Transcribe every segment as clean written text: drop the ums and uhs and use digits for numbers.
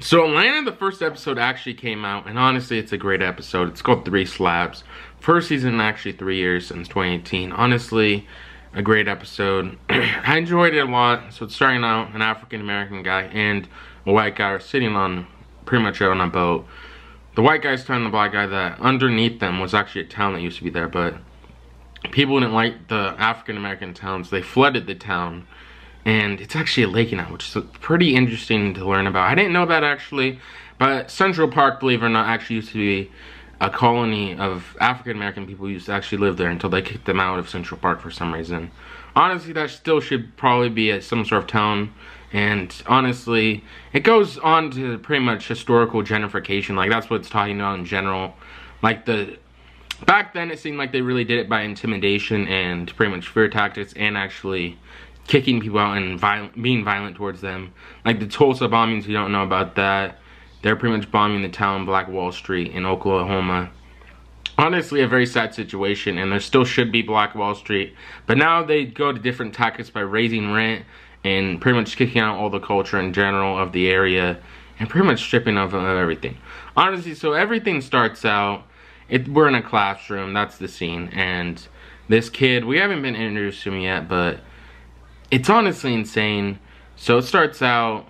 So Atlanta, the first episode actually came out, and honestly, it's a great episode. It's called Three Slabs. First season, actually 3 years since 2018. Honestly, a great episode. I enjoyed it a lot. So it's starting out, an African-American guy and a white guy are sitting on, pretty much out on a boat. The white guy's telling the black guy that underneath them was actually a town that used to be there, but people didn't like the African-American towns. They flooded the town. And it's actually a lake now, which is pretty interesting to learn about. I didn't know that actually, but Central Park, believe it or not, actually used to be a colony of African-American people who used to actually live there until they kicked them out of Central Park for some reason. Honestly, that still should probably be some sort of town. And honestly, it goes on to pretty much historical gentrification. Like, that's what it's talking about in general. Like, back then it seemed like they really did it by intimidation and pretty much fear tactics and actually kicking people out and being violent towards them. Like the Tulsa bombings, you don't know about that. They're pretty much bombing the town Black Wall Street in Oklahoma. Honestly, a very sad situation, and there still should be Black Wall Street. But now they go to different tactics by raising rent and pretty much kicking out all the culture in general of the area and pretty much stripping of everything. Honestly, so everything starts out, we're in a classroom, that's the scene, and this kid, we haven't been introduced to him yet, but it's honestly insane. So it starts out,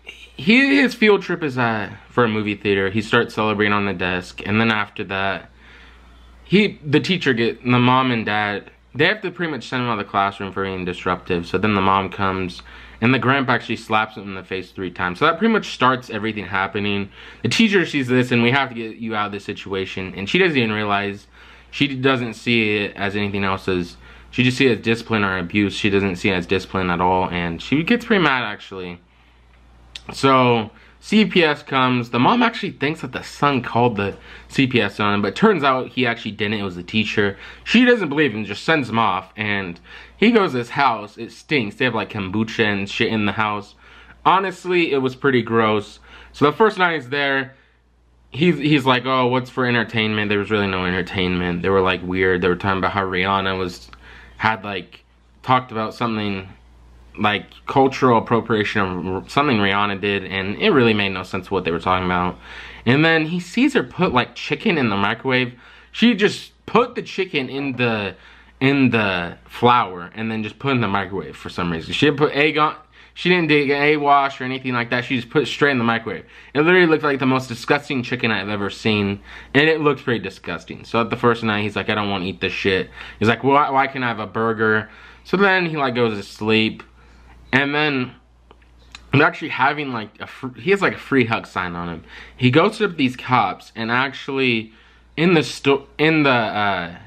his field trip is for a movie theater. He starts celebrating on the desk, and then after that, the mom and dad, they have to pretty much send him out of the classroom for being disruptive. So then the mom comes, and the grandpa actually slaps him in the face 3 times. So that pretty much starts everything happening. The teacher sees this, and we have to get you out of this situation, and she doesn't even realize, she doesn't see it as anything else she just sees it as discipline or abuse. She doesn't see it as discipline at all, and she gets pretty mad actually. So CPS comes. The mom actually thinks that the son called the CPS on him, but turns out he actually didn't. It was the teacher. She doesn't believe him, just sends him off, and he goes to his house. It stinks. They have like kombucha and shit in the house. Honestly, it was pretty gross. So the first night he's there, he's like, oh, what's for entertainment? There was really no entertainment. They were like weird. They were talking about how Rihanna had like talked about something like cultural appropriation of something Rihanna did, and it really made no sense what they were talking about. And then he sees her put like chicken in the microwave. She just put the chicken in the flour and then just put it in the microwave for some reason. She didn't put egg on. She didn't do egg wash or anything like that. She just put it straight in the microwave. It literally looked like the most disgusting chicken I've ever seen. And it looked pretty disgusting. So at the first night, he's like, I don't want to eat this shit. He's like, well, why can't I have a burger? So then he like goes to sleep. And then they're actually having like he has like a free hug sign on him. He goes up these cops and actually in the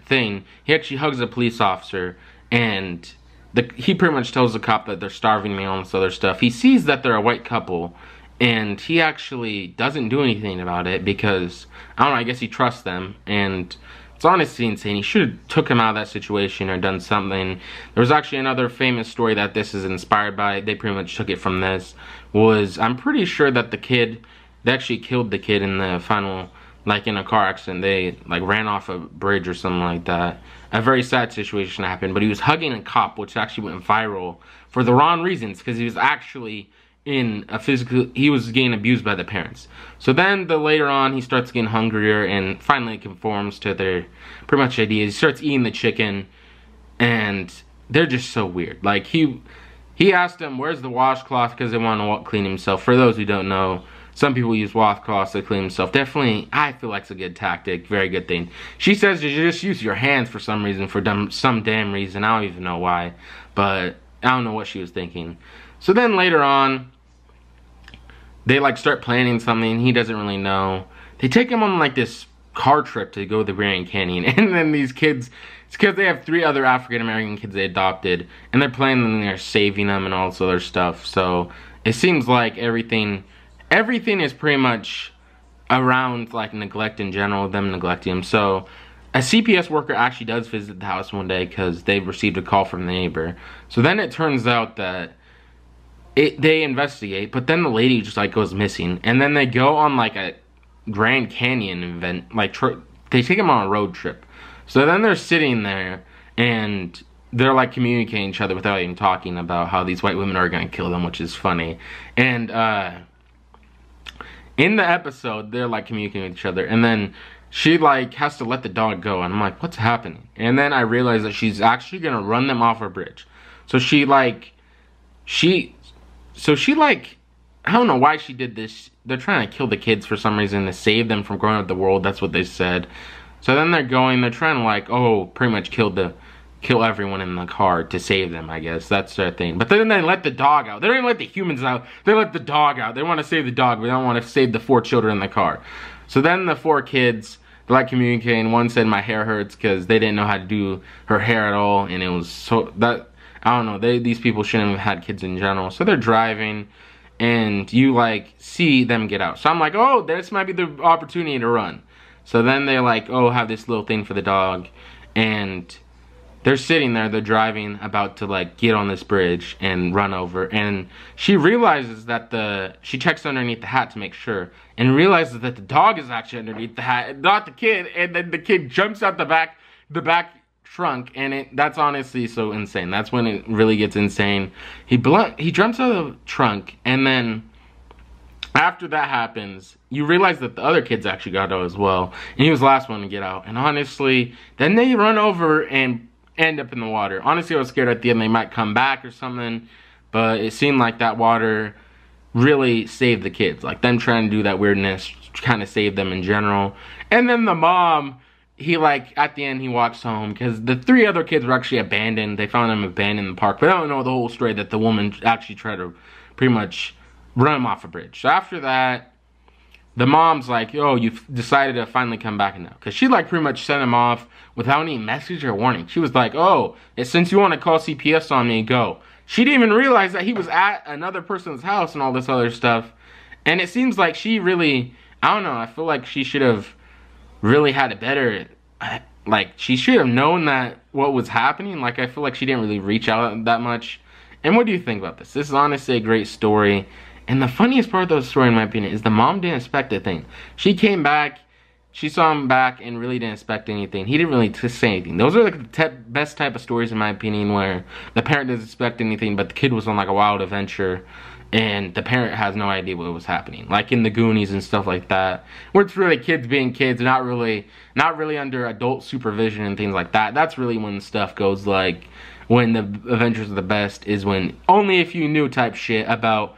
thing, he actually hugs a police officer, and he pretty much tells the cop that they're starving me and all this other stuff. He sees that they're a white couple, and he actually doesn't do anything about it because, I don't know, I guess he trusts them. And it's honestly insane. He should have took him out of that situation or done something. There was actually another famous story that this is inspired by. They pretty much took it from this. I'm pretty sure that they actually killed the kid in the final, like in a car accident. They like ran off a bridge or something like that. A very sad situation happened, but he was hugging a cop, which actually went viral for the wrong reasons, because he was actually he was getting abused by the parents. So then later on, he starts getting hungrier and finally conforms to their pretty much ideas. He starts eating the chicken, and they're just so weird. Like he asked them, where's the washcloth, because they want to clean himself. For those who don't know, some people use washcloths to clean themselves. Definitely, I feel like it's a good tactic. Very good thing. She says you just use your hands for some reason, some damn reason. I don't even know why. But I don't know what she was thinking. So then later on, they like start planning something. He doesn't really know. They take him on like this car trip to go to the Grand Canyon. And then these kids, it's because they have 3 other African-American kids they adopted. And they're planning and they're saving them and all this other stuff. So it seems like everything is pretty much around like neglect in general, them neglecting him. So a CPS worker actually does visit the house one day because they've received a call from the neighbor. So then it turns out that they investigate, but then the lady just like goes missing. And then they go on like a Grand Canyon event, like they take him on a road trip. So then they're sitting there and they're like communicating each other without even talking about how these white women are gonna kill them, which is funny. And in the episode, they're like communicating with each other, and then she like has to let the dog go, and I'm like, what's happening? And then I realize that she's actually gonna run them off a bridge. So she like, I don't know why she did this. They're trying to kill the kids for some reason to save them from growing up the world. That's what they said. So then they're trying to like, oh, pretty much kill everyone in the car to save them, I guess. That's their thing. But then they let the dog out. They don't even let the humans out. They let the dog out. They want to save the dog, but they don't want to save the 4 children in the car. So then the 4 kids, they're like communicating. One said, my hair hurts, because they didn't know how to do her hair at all. And it was so, that, I don't know, these people shouldn't have had kids in general. So they're driving, and you like see them get out. So I'm like, oh, this might be the opportunity to run. So then they like, oh, have this little thing for the dog, and they're sitting there, they're driving, about to like get on this bridge and run over, and she realizes that she checks underneath the hat to make sure, and realizes that the dog is actually underneath the hat, not the kid, and then the kid jumps out the back trunk, and that's honestly so insane. That's when it really gets insane. He jumps out of the trunk, and then after that happens, you realize that the other kids actually got out as well, and he was the last one to get out. And honestly, then they run over and end up in the water. Honestly, I was scared at the end they might come back or something, but it seemed like that water really saved the kids. Like, them trying to do that weirdness kind of saved them in general. And then the mom, he like, at the end, he walks home, because the 3 other kids were actually abandoned. They found them abandoned in the park, but I don't know the whole story, that the woman actually tried to pretty much run him off a bridge. So after that, the mom's like, oh, you've decided to finally come back now. Because she like pretty much sent him off without any message or warning. She was like, oh, since you want to call CPS on me, go. She didn't even realize that he was at another person's house and all this other stuff. And it seems like she really, I don't know, I feel like she should have really had a better, like, she should have known that what was happening. Like, I feel like she didn't really reach out that much. And what do you think about this? This is honestly a great story. And the funniest part of the story, in my opinion, is the mom didn't expect a thing. She came back, she saw him back, and really didn't expect anything. He didn't really say anything. Those are like the best type of stories, in my opinion, where the parent doesn't expect anything, but the kid was on like a wild adventure, and the parent has no idea what was happening. Like in the Goonies and stuff like that, where it's really kids being kids, not really under adult supervision and things like that. That's really when stuff goes like, when the adventures are the best, is when only if you knew type shit about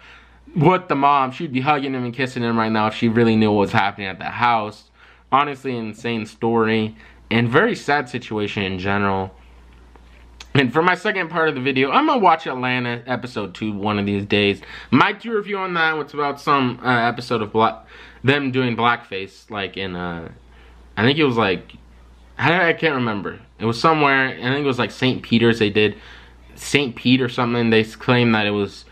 what the mom, she'd be hugging him and kissing him right now if she really knew what was happening at that house. Honestly, an insane story, and very sad situation in general. And for my second part of the video, I'm gonna watch Atlanta episode 2 one of these days. Might do a review on that. It's about some episode of them doing blackface, like in I think it was like, I can't remember. It was somewhere, I think it was like St. Peter's. They did St. Pete or something. They claimed that it was,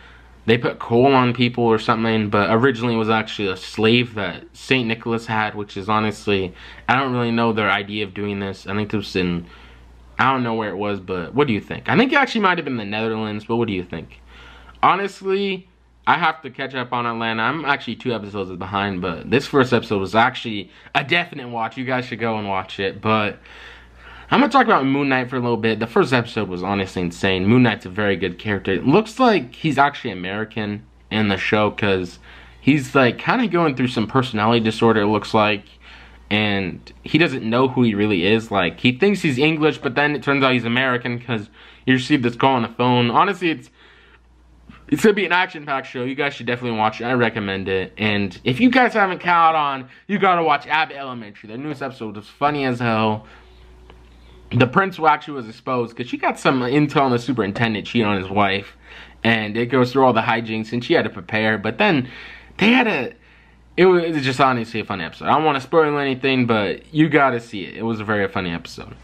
they put coal on people or something, but originally it was actually a slave that St. Nicholas had, which is honestly, I don't really know their idea of doing this. I think this was in, I don't know where it was, but what do you think? I think it actually might have been the Netherlands, but what do you think? Honestly, I have to catch up on Atlanta. I'm actually 2 episodes behind, but this first episode was actually a definite watch. You guys should go and watch it, but I'm going to talk about Moon Knight for a little bit. The first episode was honestly insane. Moon Knight's a very good character. It looks like he's actually American in the show, because he's like kind of going through some personality disorder, it looks like. And he doesn't know who he really is. Like, he thinks he's English, but then it turns out he's American, because you receive this call on the phone. Honestly, it's going to be an action-packed show. You guys should definitely watch it. I recommend it. And if you guys haven't caught on, you got to watch Abbott Elementary. The newest episode was funny as hell. The principal actually was exposed because she got some intel on the superintendent cheating on his wife, and it goes through all the hijinks, and she had to prepare. But then they had a, it was just honestly a funny episode. I don't want to spoil anything, but you gotta see it. It was a very funny episode.